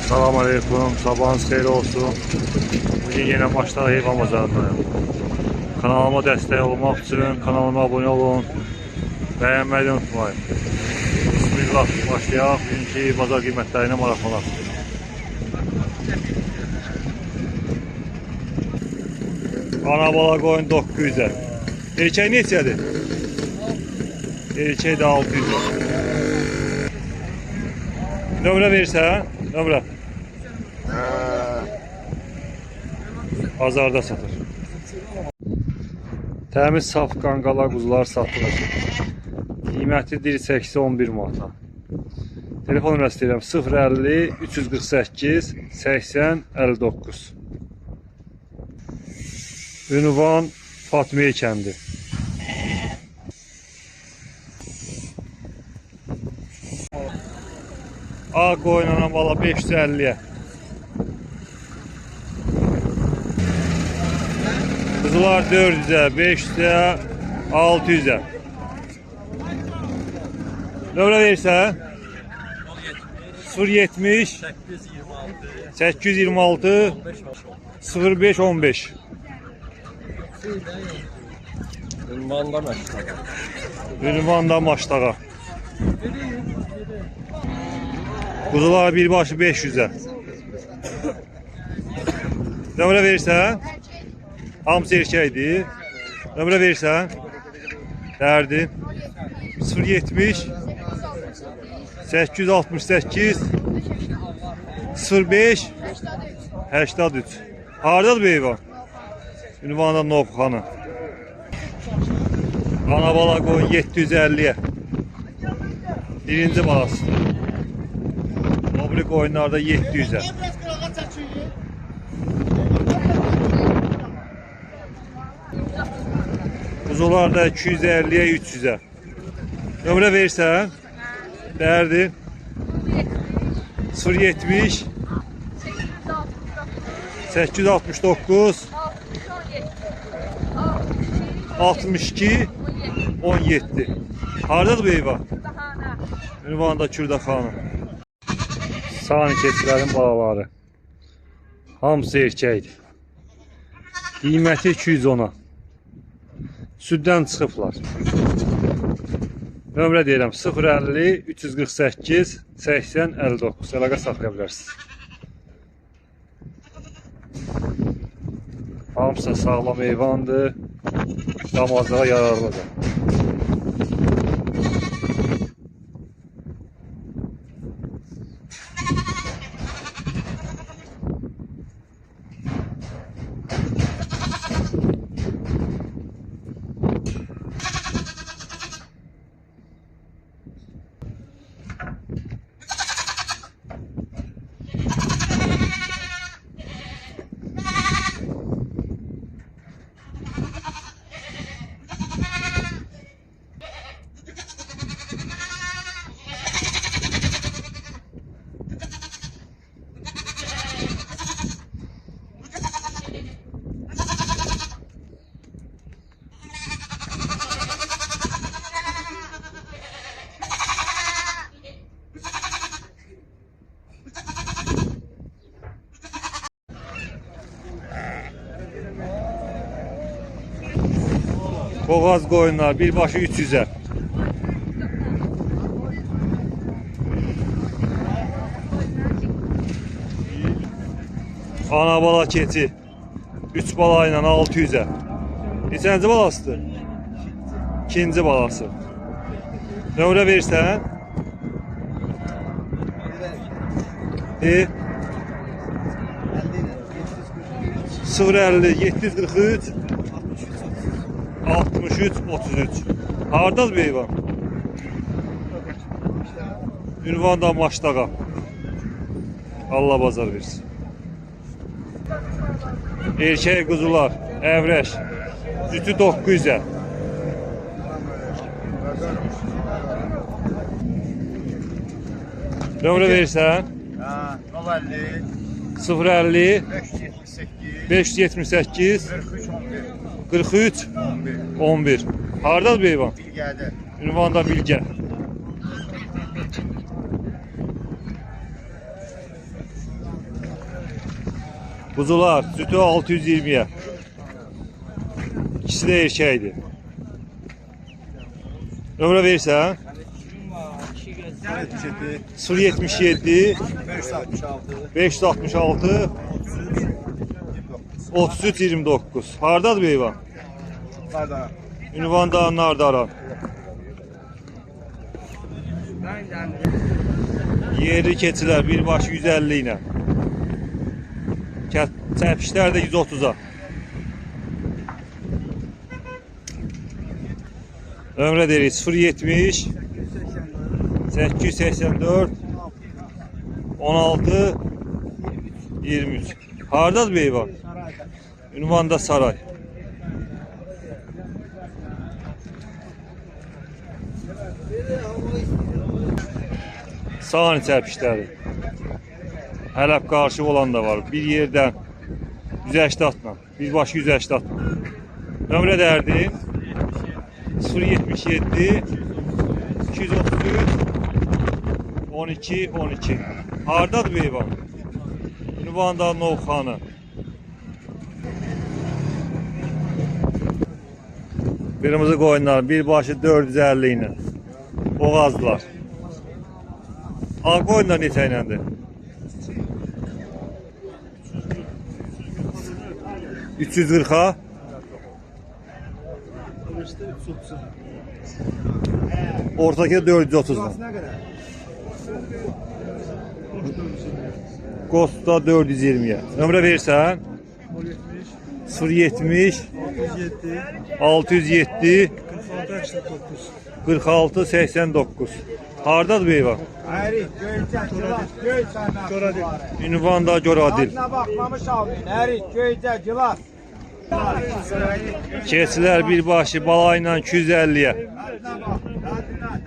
Salam aleyküm, sabahınız xeyir olsun. Bugün yine Maçlar heyvan bazarındayım. Kanalıma dəstək olmaq üçün kanalıma abone olun, bəyənməyi unutmayın. Bismillah, başlayaq. Bugünkü bazar qiymətlərinə maraqlanaq. Ana bala qoyun 900'ə. Erkək neçədir? Erkək də 600'ə. Nömrə verirsən? Nömrə. Azarda satır. Təmiz saf qanqala quzular satılır. Qiyməti dirçəksi 11 manata. Telefon nömrəsi deyirəm 050 348 80 59. Ünvan Fatmiye kəndi. Ağ qoyun ana bala 550'ye. Kuzular 400'e, 500'e, 600'e. Nömrə verirsən? 070 826 05 15. Ünvanda Maçdağa. Kuzular birbaşı 500'e. Nömrə verirsən? Hamısı erkəkdir. Nömrə verirsən? Dərdi 070 868 05 83. Hardadır bu heyvan? Ünvandan Novxanı. Ana bala qoyun 750'ye. Birinci balası. Obrik oyunlarda 700'e. Kuzularda 250'ye 300'e. Nömrə verirsən? Dərdi 070 869 62 17. Hardadır bu heyvan? Ünvanda Kürdaxanı. Sani keçilərin balaları. Hamısı erkəkdir. Qiyməti 210'a. Süddən çıxıblar. Nömrə deyirəm 050 348 80 59. Əlaqə saxlaya bilərsiniz. Hamısı sağlam heyvandır. Damazlığa yararlıdır. Boğaz qoyunlar birbaşı 300'e. Ana bala keçi 3 bala ilə 600'e. Neçənci balasıdır? İkinci balası. Nömrə verirsən? 050 743 63 33. Hardadır bu heyvan? Ünvanda Maçdağa. Allah bazar versin. Erkək quzular, əvrəş. Cütü 900'e. Nömrə verirsən? 050 578 43 11. Hardadır bu heyvan? Bilgədə. Ünvanda Bilgə. Kuzular sütü 620'ye. İkisi de erkəkdir. Nömrə verirsən? 077 566 33 29. Hardadır bu heyvan? Ünvanda Nardaran. Yerli keçilər birbaşa 150 ilə. Çəpişlər də 130'a. Nömrə deyirik 070 884 16 23. Hardadır bu heyvan? Ünvanda Saray. Sağ çərpişləri. Hələb qarşı olan da var. Bir yerdən 180'la. Birbaşa 180'la. Nömrə dərdin 077 233 12 12. Hardadır bu heyvan? Ünvanda Novxanı. Kırmızı koyunlar birbaşa 450 ile. Boğazlar. Ağ koyunlar neçə iləndir? 340'a. Ortaki 430'a. Ghost'da 420'ye. Nömrə verirsən? 070 607 46 89. Hardadır bu heyvan? Ünvanda Coradil. Keçilər birbaşı balayla 250'ye.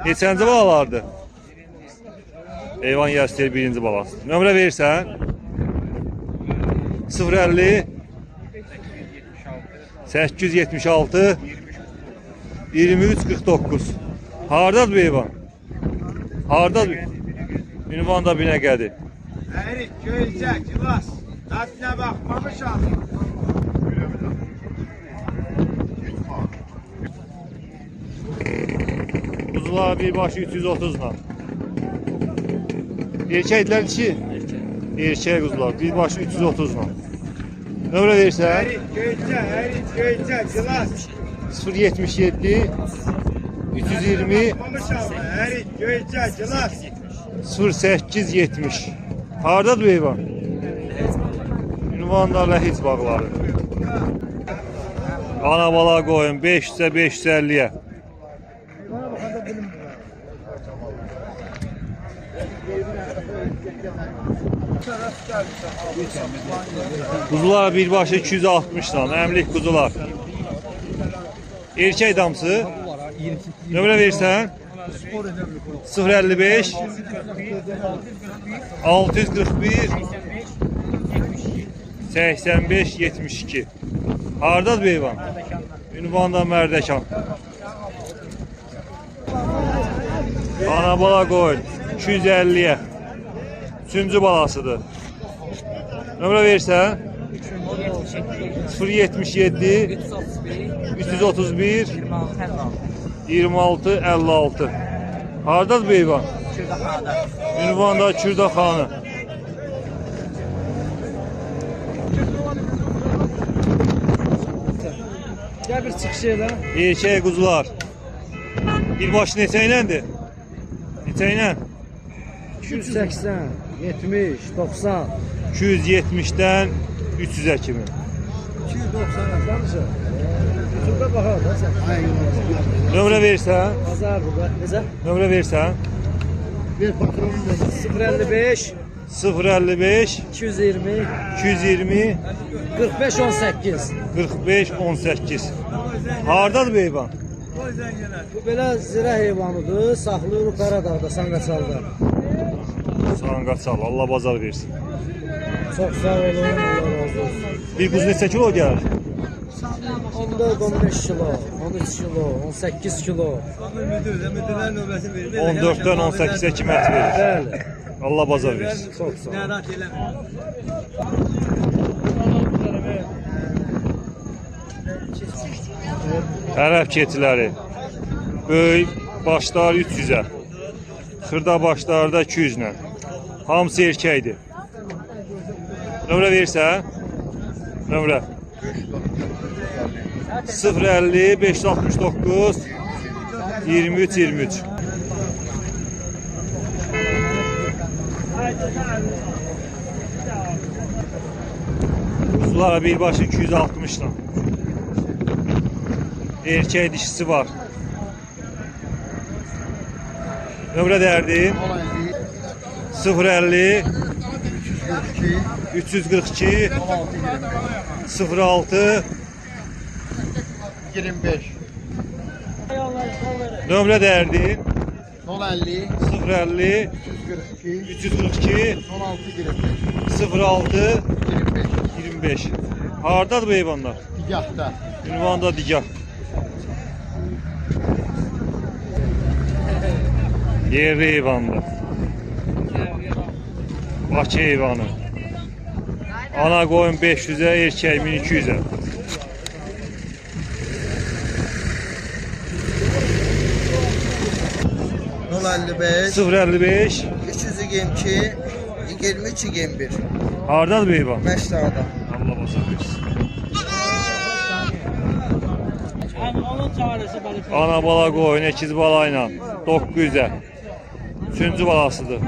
Neçənci balalardır? Heyvan yəstəyir birinci balası. Nömrə verirsən? 050 876 23 49. Hardadır bu heyvan? Hardadır? Ünvanda Binəqədi. Ərik, göycək, yılas. Dadına baxmamışam. Kuzular birbaşı 330'la. Erkəklər içi? Erkək kuzular birbaşı 330'la. Nömrə verirsən? Ərik, göycək, yılas. 077 320 Ərik, göycək, yılas. 0870. Hardadır bu heyvan? Ünvanlarla hiç bağları. Ana bala koyun 500'e 550'ye. Kuzular birbaşa 260 lan. Əmlik kuzular. Erkək damsı. Nömrə verirsən? 055 641 85 72. Hardadır bu heyvan? Ünvanda Mərdəkan. Ana bala koyun 250'ye. Üçüncü balasıdır. Nömrə verirsən? 077 331 26 56. Hardadır bu heyvan? Ünvanda Kürdaxanı. Gəl bir çıxış elə. Erkək kuzular. Birbaşı neçə iləndir? Neçə ilə? 280, 70, 90. 270'den 300'e kimi. 290 danışır. YouTube'da baxar da sən. Nömrə verirsən? Bazar burada. Necə? Nömrə verirsən? Bir patronun 055 055 220 220 45 18. 45 18. Hardadır bu heyvan? Bu belə zirə heyvanıdır. Saxlayırıq Qaradağda, Sanqaçalda. Sanqaçal. Allah bazar versin. Çox sağ olun. Allah razı olsun. Bir kuzu neçə kilo gəlir? 14-15 kilo, 13 kilo, 18 kilo. 14'ten 18'e kim ət verir? Bəli. Allah bazar versin. Çox sağ olun. Ərəb keçiləri. Böyük başlar 300-ə. Xırda başlar da 200-lə. Hamısı erkəkdir. Nömrə verirsən? Nömrə 050 569 23 23. Kuzulara birbaşa 260 lira. Erkek dişisi var. Nömrə derdin 050 342 06 25 Nömrə derdin 050 050 342 342 16 25 06 25 25. Hardadır bu heyvanlar? Digahda. Ünvanda digah. Yerli heyvandır. Bakı heyvanı. Ana koyun 500'e, erkek 1200'e. Nol 55 055 322 23 21 Hardadır bu heyvan? Məşdağda. Allah basar versin. Ana bala koyun 8 balayla 900'e. Üçüncü balasıdır.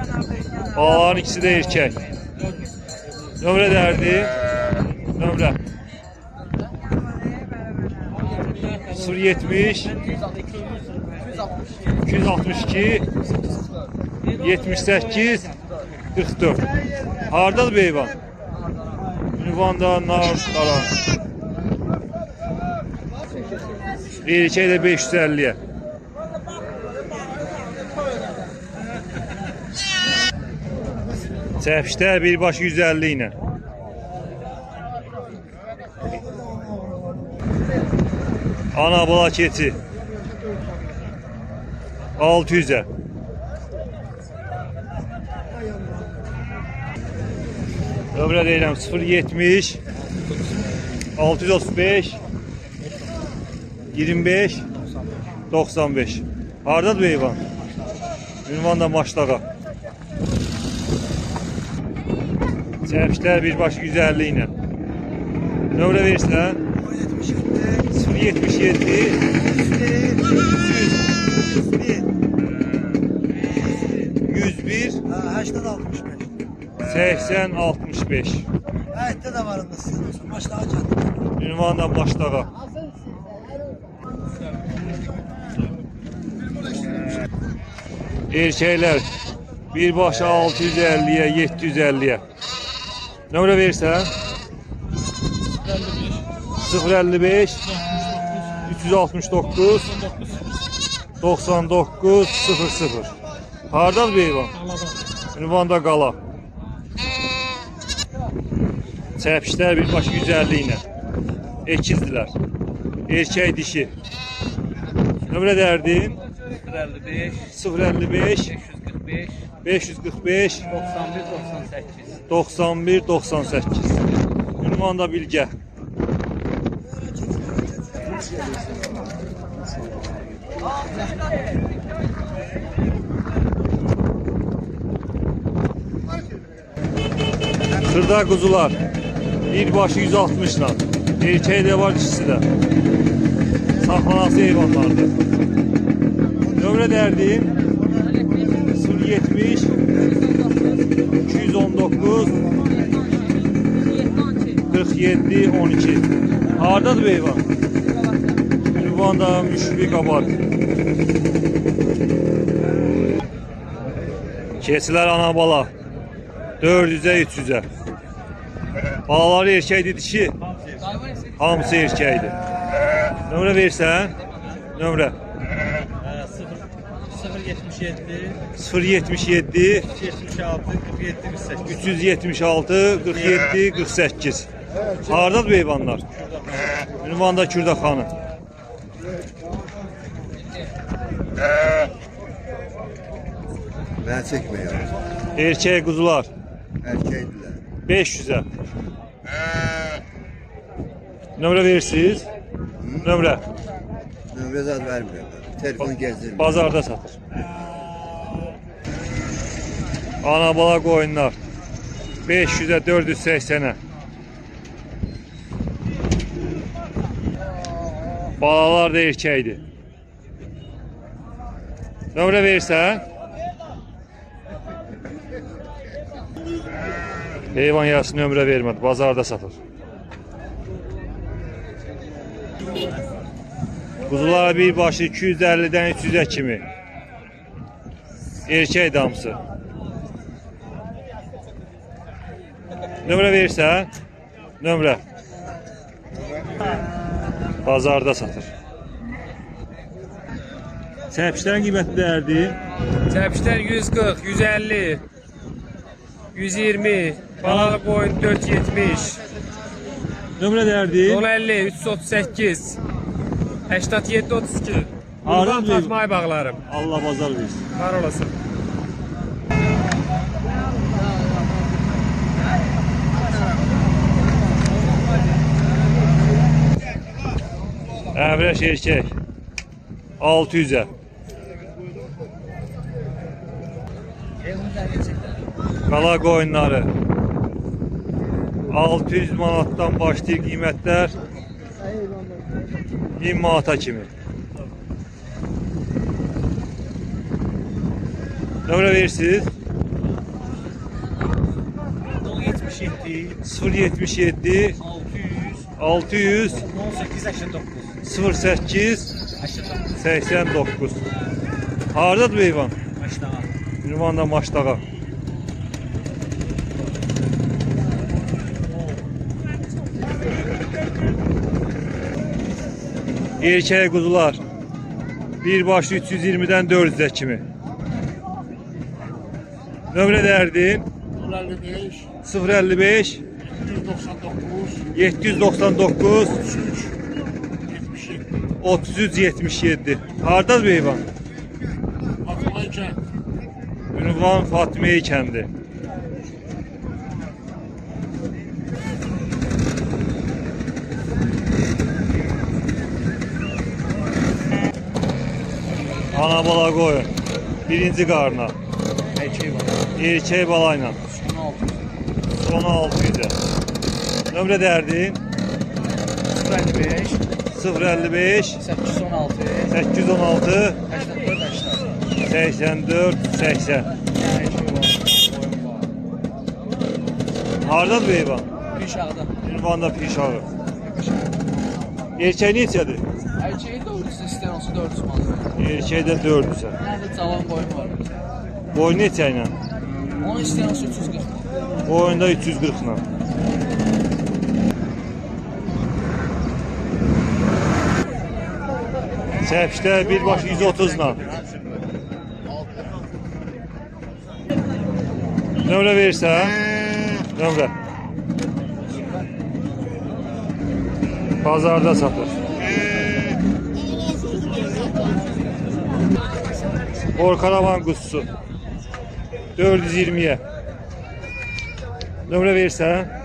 Balaların ikisi de erkek. Nömrə derdi. Nömrə 070 262 78 44. Hardadır bu heyvan? Ünvanda nar qalan. Erkek de 550'ye. Çəpişdə birbaşa 150 ilə. Ana bala keçi 600'e. Nömrə deyirəm 070 635 25 95. Hardadır bu heyvan? Ünvanda Maşdağa. Çəpişlər birbaşa 150 ilə. Nömrə verirsən 077 101 80 65. Həyətdə də var mısınız? Maçdağa gəldim. Ünvanda Maşdağa. Erkəklər birbaşa 650'ye 750'ye. Nömrə verirsən 055 369 99 00. Hardadır bu heyvan? Ünvanda qala. Çəpişlər birbaşa 150 ilə. Ekizdirlər. Erkək dişi. Nömrə dərdin 055 545 91 98. Ünvanda Bilgə. Xırda quzular birbaşa 160 ilə. Erkək də var, dişisi də. Saxlanası heyvanlardır. Nömrə dərdim 070 219 47 12. Hardadır bu heyvan? Ünvanda Müşfiq Abad. Keçilər ana bala 400'e 300'e. Balaları erkəkdir, dişi. Hamısı erkəkdir. Nömrə versən? Nömrə 077 376 47 48. Hardadır bu heyvanlar? Ünvanda Kürdaxanı. Ben çekmiyorum. Erkek kuzular Erkekler. 500'e. Nömrə verirsiniz? Nömrə. Nömrə zad vermirəm. Telefon gəzdirmir. Bazarda satır. Ana bala qoyunlar 500-ə 480-ə. Balalar da erkəkdir. Nömrə verirsən? Heyvan yarısı nömrə vermədi, bazarda satır. Quzular bir başı 250-dən 300-ə kimi. Erkək damsı. Nömrə verirsən? Nömrə. Bazarda satır. Çəpişlərin qiyməti dəyərdir. Çəpişlər 140, 150, 120, balalı qoyun 470, Nömrə dəyərdir. 050, 338, 87, 32. Hardan Buradan Fatma'yı bağlarım. Allah bazar versin. Var olasın. Əvrəş erkək 600-ə. Qala qoyunları 600 manatdan başlayır qiymətlər 1000 manata kimi. Nömrə verirsiniz? 077 600 08 89. Hardadır bu heyvan? Ünvanda Maçdağa. Erkək quzular bir başı 320-dən 400-ə kimi. Nömrə dəyərdir? 055 799 33 77. Hardadır bu heyvan? Ünvan Fatmiye kəndi. Ana bala qoyun. Birinci qarına. Erkək balayla. Sonu 600'ə. Nömrə dəyərdir? 055 816 84 80. Hardadır bu heyvan? Pişağıda. Ünvanda pişağı. Erkək neçədir? Erkeğin doğrusu isteyen olsa 400 manat. Erkəkdə 400'ə. Nerede tavan boyun var. Boy neçə ilə? Onu isteyen olsa 340 manat. Boyunda 340 ilə. Çəpişdə bir baş 130 ilə. Nömrə verirsən? Nömrə. Bazarda satır. Orkaravan quzusu 420'ye. Nömrə verirsən?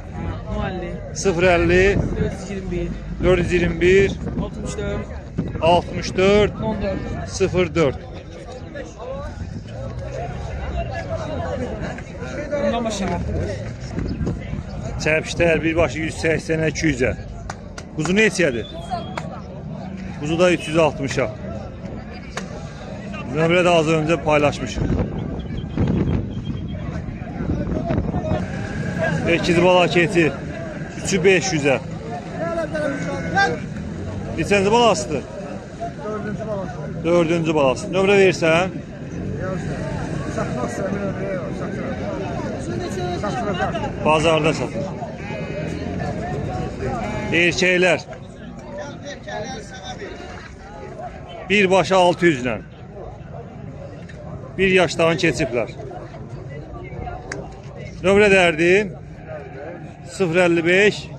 050 421 421 64 64 14. 04. Bundan başlayalım. Çəpişlər bir başı 180'ə 200'ə. Quzu neçədir? Quzu da 360'a. Nömrə də az öncə paylaşmışım. 8 bala keçi 3'ü 500'ə. Neçənci balasıdır? Dördüncü balası. Nömrə verirsən? Bazarda satır. Erkəklər bir başı 600 ilə. Bir yaşdan keçiblər. Nömrə dəyərdir? 055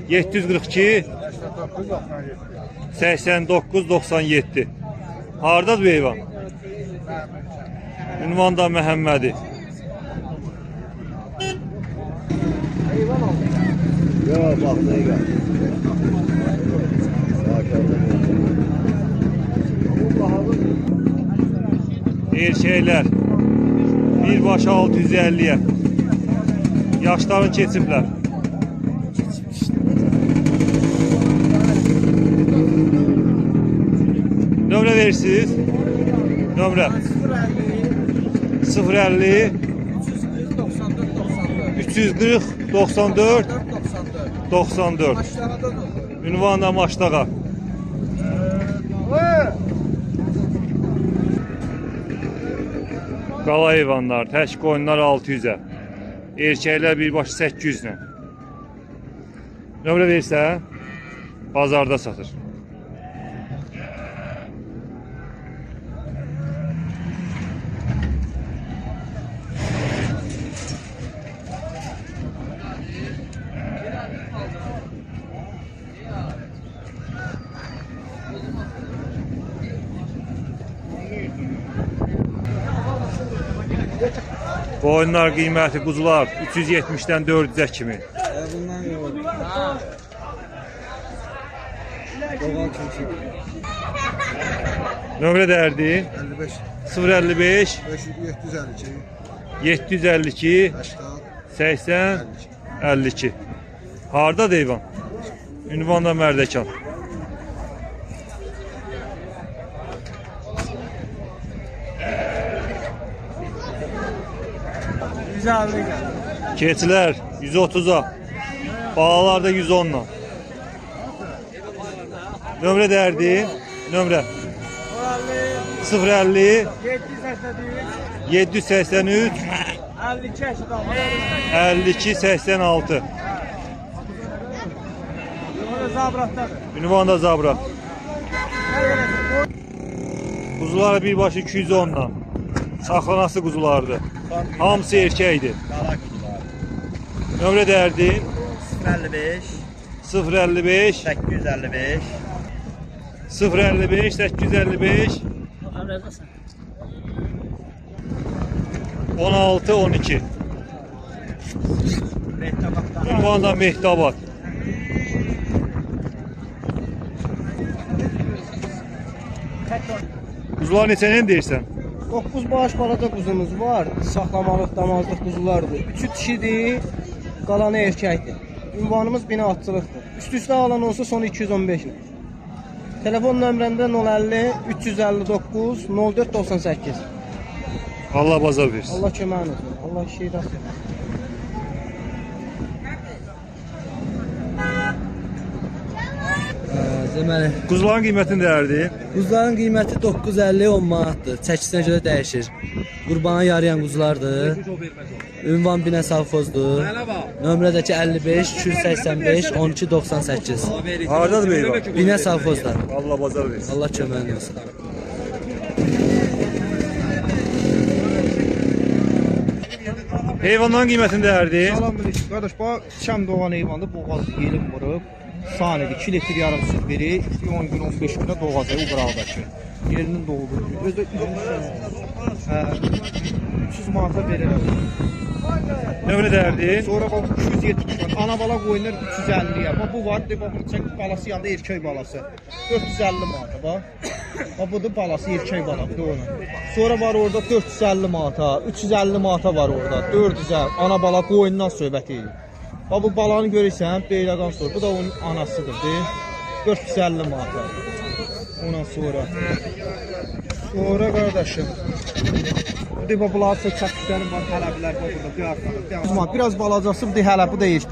742 89 97. Hardadır bu heyvan? Ünvan da Məhəmmədi. Yok baktığı gel. Erkəklər birbaşa 650'ye. Yaşlarını keçiblər. Nömrə verirsiniz? Nömrə 050 340 94 94. Ünvan da Maçdağa. Qala heyvanlar, tək qoyunlar 600'e. Erkəklər birbaşa 800 ilə. Nömrə verirsə, bazarda satır. Qoyunlar qiyməti quzular 370'den 400'e kimi. Bundan yok. Doğal çünkü. Nömrə dərdi 55 055 752 752 80 52. Harda heyvan? Ünvan da Mərdəkan. Keçilər 130'a. Bağlar da 110'la. Nömrə dərdi. Nömrə 050 783 52 86. Ünvan da Zabrat. Kuzular birbaşa 210'la. Saxlanası quzulardır. Hamısı erkəkdir. Nömrə dərdi 55 055 855 055 855 16 12. Ünvan da Mehtabat. Kuzular neçənin deyirsən? 9 bağış balaca quzumuz var. Saxlamalıq, damazlıq quzulardır. 3'ü dişidir, qalanı erkəkdir. Ünvanımız bina atçılıqdır. Üst-üstə alan olsa sonu 215 ilə. Telefon nömrəndə 050 359 04 98. Allah bazar versin. Allah köməyin olsun. Allah işi rast etsin. Deməli, Kuzuların qiymətini dərdi. quzuların qiyməti 950-10 manatdır. Çəkisinə görə dəyişir. Qurbana yarayan quzulardır. Ünvan Binə Savxozdur. Nömrədəki 55 285 12 98. Hardadır heyvan? Binə Savxozda. Allah bazar versin. Allah köməyin olsun. Heyvanların qiymətini dərdi. Salamünaleyküm. Qardaş, bu şam doğan heyvandır. Boğaz yelim vurub. Saniyədə 2 litr yarım süt verir. 10 gün 15 günə doğacaq o qıraqdakı. Yerinin doğulur. Özü 300 manata verirəm. Nömrə dərdi. Sonra bax 270 manat. Ana bala qoyunlar 350-yə. Bax bu var, bax çək balası yanında erkək balası. 450 manata bax. Bax budur balası erkək bala bir də onun. Sonra var orada 450 manata, 350 manata var orada. 400-ə ana bala qoyundan söhbət edir. Bax bu balanı görürsən, Beyləqan sonra. Bu da onun anasıdır, deyil? 450 manata. Ondan sonra. Sonra qardaşım. Bu bunlar çəkdiklərim var, hələblər var burada, bir arxada. Biraz balacası bu hələ bu deyil.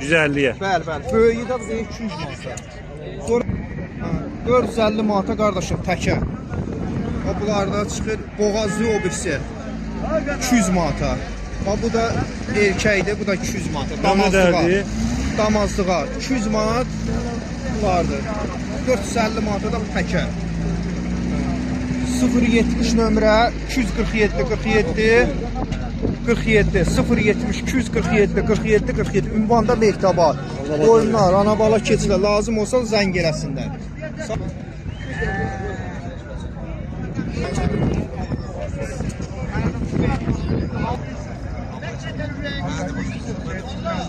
150'ye. Bəli, bəli. Böyüyü də bu deyil 200 manata. Sonra 450 manata qardaşım təkə. Bunlarda çıxır boğazlı o birisi. 200 manata. Bu da erkəkdir, bu da 200 manata. Damazlığa. Damazlığa 200 manat vardır. 450 manata da bu təkə. 070 nömrə 247 47 47 070 247 47 47 ünvanda Mehtabat. Qoyunlar, ana bala keçilər lazım olsa zəng eləsinlər.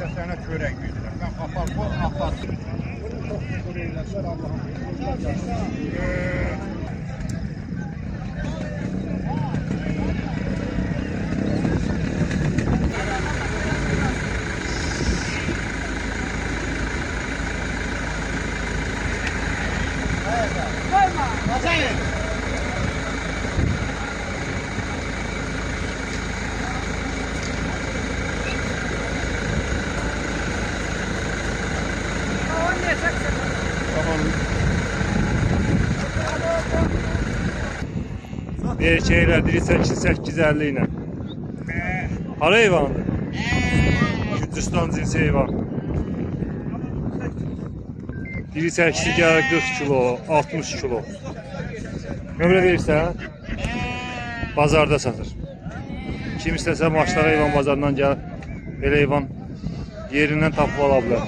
Sənə çörək verirəm. Mən papar qoy, apar. Çox şükür eyləşər Allah'ım. Erkəklər diri 850 ilə. Hara heyvandır? Gürcistan cinsi heyvan. Diri 8'i gəlir 40 kilo, 60 kilo. Nömrə verirsən, bazarda satır. Kim istəsə Maçlar heyvan bazarından gəlib, belə heyvan yerindən tapıb ala bilər.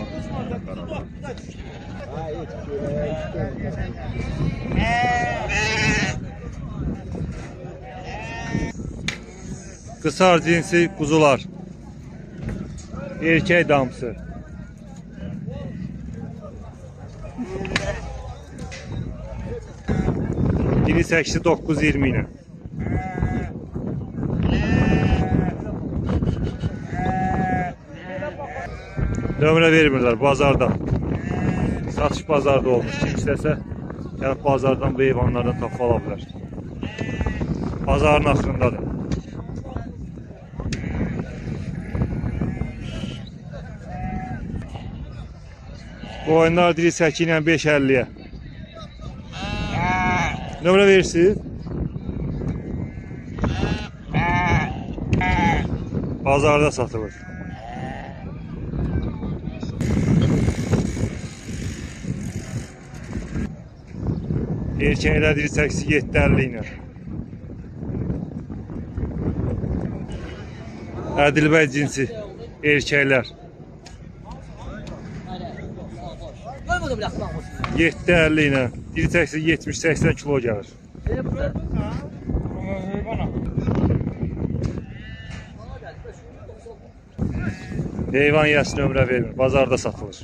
Qısar cinsi quzular. Erkək damsı. Diri 8'i 920 ilə. Nömrə vermirlər bazarda. Satış bazarda olmuş. Kim istəsə gəlib bazardan bu heyvanlardan tapıb ala bilər. Bazarın axırındadır. Qoyunlar diri 8 ilə 5.50'yə. Nömrə verirsiniz? Bazarda satılır. Erkəklər diri 8 7.50 ilə. Ədilbəy cinsi erkəklər. 7.50 ilə. Diri 8 70-80 kilo gəlir. Heyvan yəsi nömrə vermir. Bazarda satılır.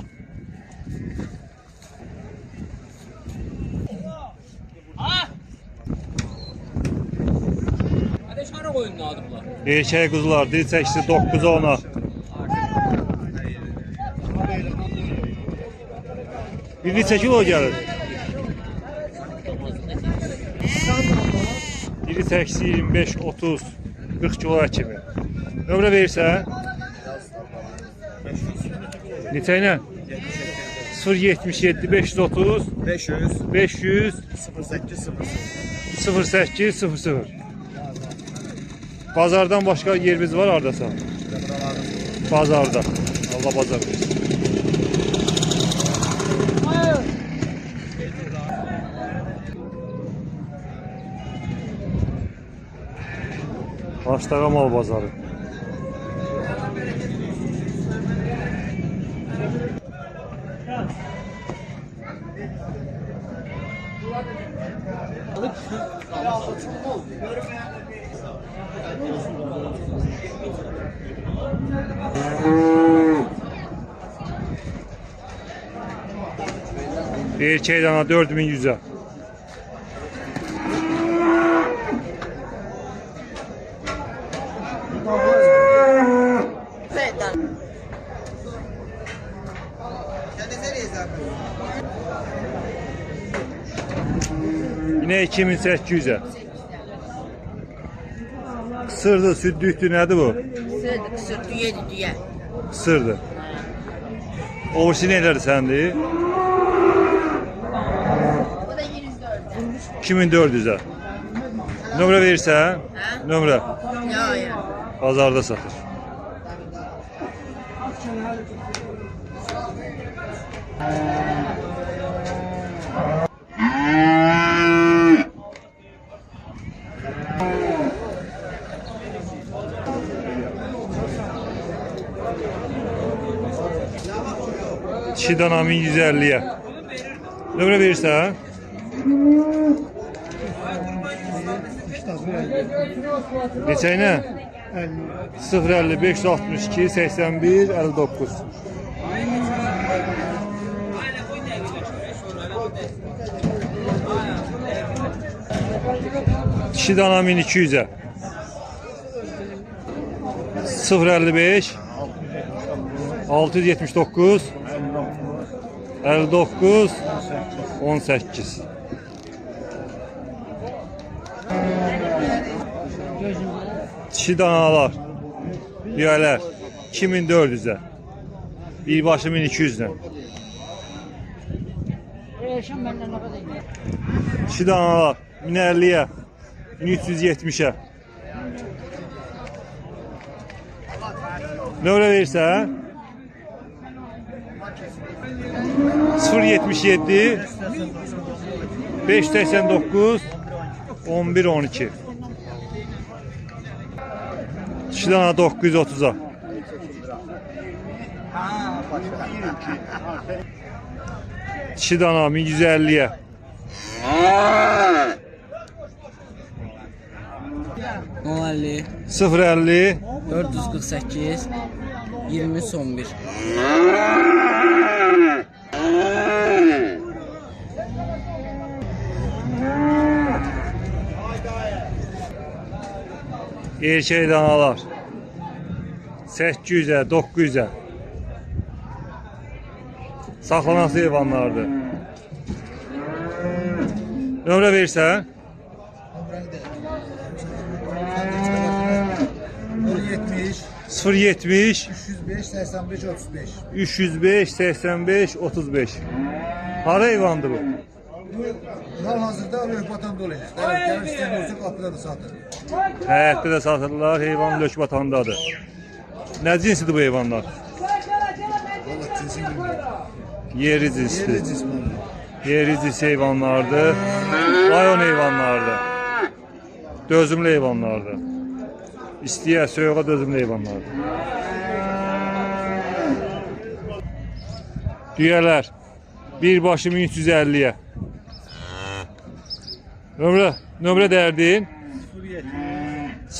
Erkək quzular diri 8'i 9'a 10'a. Bir neçə kilo gəlir? Diri 8 25 30 40 kilo kimi. Nömrə verirsən? Neçə ilə? 077 530 500 08 00. Bazardan başqa yerimiz var hardasa? Bazarda. Allah bazar versin. Başdağa mal bazarı. Erkek dana 4100'e. Yine 2800'e. Kısırdı, sütlüktü, nedir bu? Kısır, düye. Kısırdı. Ovuçu nedir sende? Bu da 104. 2400'e. Nömrə verirsən? Nömrə. Ya. Bazarda satır. Dişi dana 1150'ye. Nömrə verirsən? Neçə ilə? 055 62 81 59. Dişi dana 1200'e. 055 679 59 18. Dişi danalar, düğələr 2400'e. Bir başı 1200'den. Dişi danalar 1050'ye, 1370'e. Nömrə verirsən? 077 589 11 12. Dişi dana 930'a. Dişi dana 1150'ye. Novalli 050 448 20 son 1. erkek danalar 800'e 900'e. Saxlanası heyvanlardır. Nömrə versən? 070 305 85 35. 305 85 35. Hara heyvandır bu? Hal-hazırda Lök-Batanda olacaq. Gəlib istəyən olsa qapıda da satır. Həyətdə də satırlar, heyvan Lök-Batandadır. Nə cinsidir bu heyvanlar? Valla cinsi bilmirəm. Yeri cinsidir. Yerli cismi. Yeri cinsi heyvanlardır. Rayon heyvanlardır. Dözümlü heyvanlardır. İstəyə, soyuğa dözümlü heyvanlardır. Düyələr birbaşı 1350'ye. Nömrə dərdin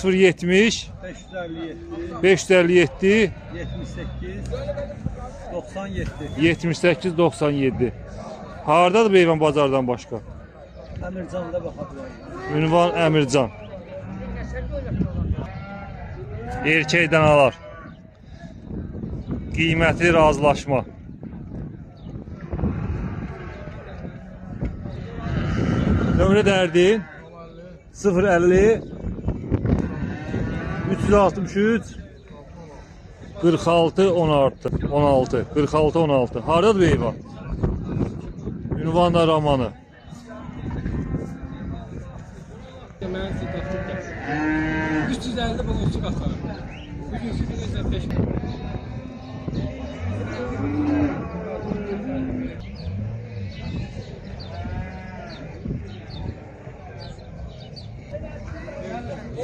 070 557 78 97. Hardadır bu heyvan bazardan başqa? Əmircanda baxa bilərik. Ünvan Əmircan. Erkek danalar. Qiyməti razılaşma. Nömrə dərdin 050 363 46 16 16 46 16. Hardadır bu heyvan? Ünvan da Ramanı. Mən sizə təklif edirəm. 350 balonçu qatarım. Bugün sizə 5.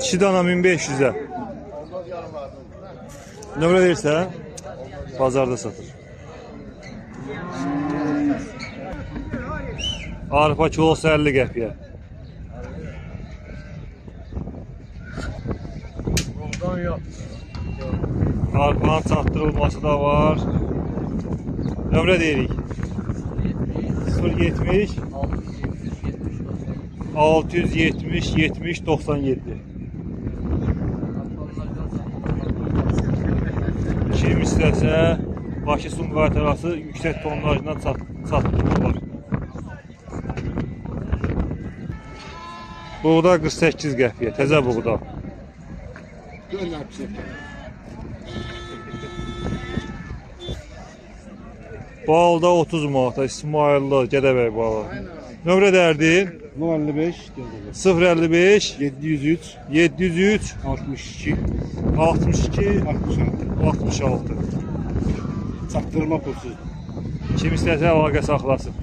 Dişi dana 1500'e. Nömrə versən, bazarda satır. Arpa kilosu 50 qəpiyə. Arpanın çatdırılması da var. Nömrə deyirik. 070 670 70 97. Kim istəsə Bakı Sumqayıt arası yüksək tonajla çatdırılır. Buğda 48 qəpiyə, təzə buğda. Balda 30 manata, İsmailli, Gədəbəy balı. Nömrə dərdin 055 703 703 62 62 66 66. çatdırma pulsuz. Kim istəsə əlaqə saxlasın.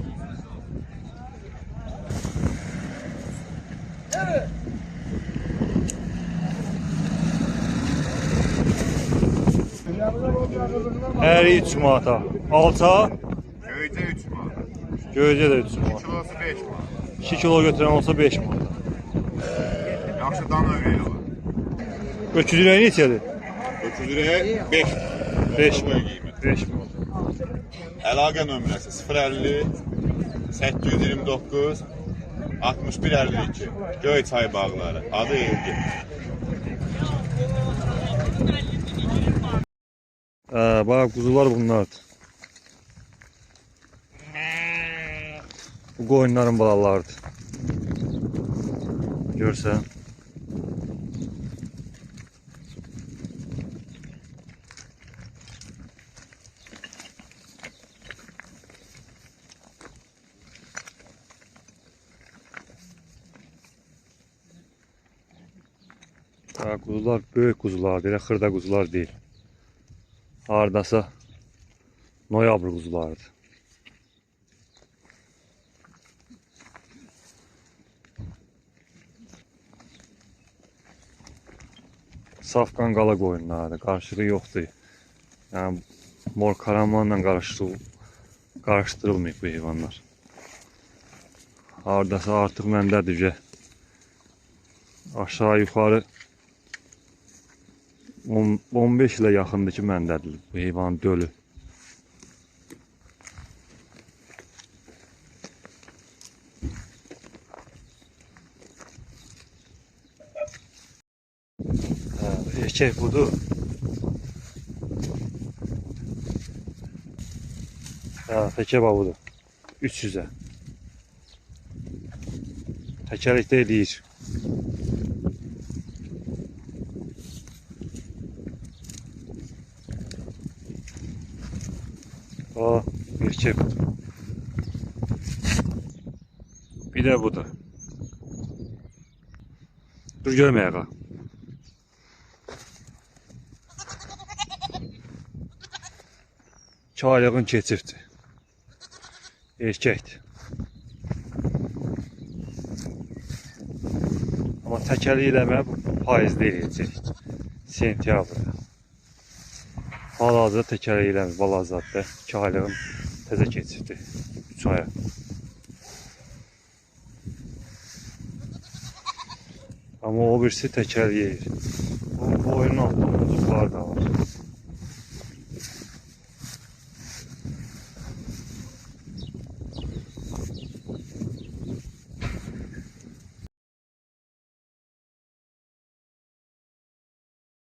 Əri 3 manata. Alça Göycə 3 manat. göycə də 3 manat. Kilosu 5 manat. 2 kilo götürən olsa 5 manat. Yaxşı dan övrəyi olur. 300 liraya neçədir? 300 liraya 5. 5 boy mi? qiymət. 5 mi? Əlaqə nömrəsi 050 829 6152. Göyçay bağları. Adı Evgi. Bak kuzular bunlardır. Bu koyunların balalarıdır. Görsən. Kuzular böyük kuzulardır, elə xırda kuzular değil. Hardasa noyabr kuzularıdır. Safkan qala qoyunlardır, qarışığı yoxdur. Yəni mor karamanla qarışdırılmayıb bu heyvanlar. Hardasa artıq məndədir ki, aşağı yuxarı 15 ilə yaxındır ki, məndədir bu heyvanın dölü. Erkek budur. Təkə budur. 300'e. Təkərlikdə eləyir. Erkek budur. Bir de budur. Dur görmeye kal. Çaylığın keçibdir. Erkəkdir. Amma təkəli eləmə payızda eləyəcək. Sentyabrda. Hal-hazırda təkəli eləmir balazadda. Çaylığın təzə keçibdir. 3 aya. Amma o birisi təkəli eləyir. Onun boyunun altında kuzular da var.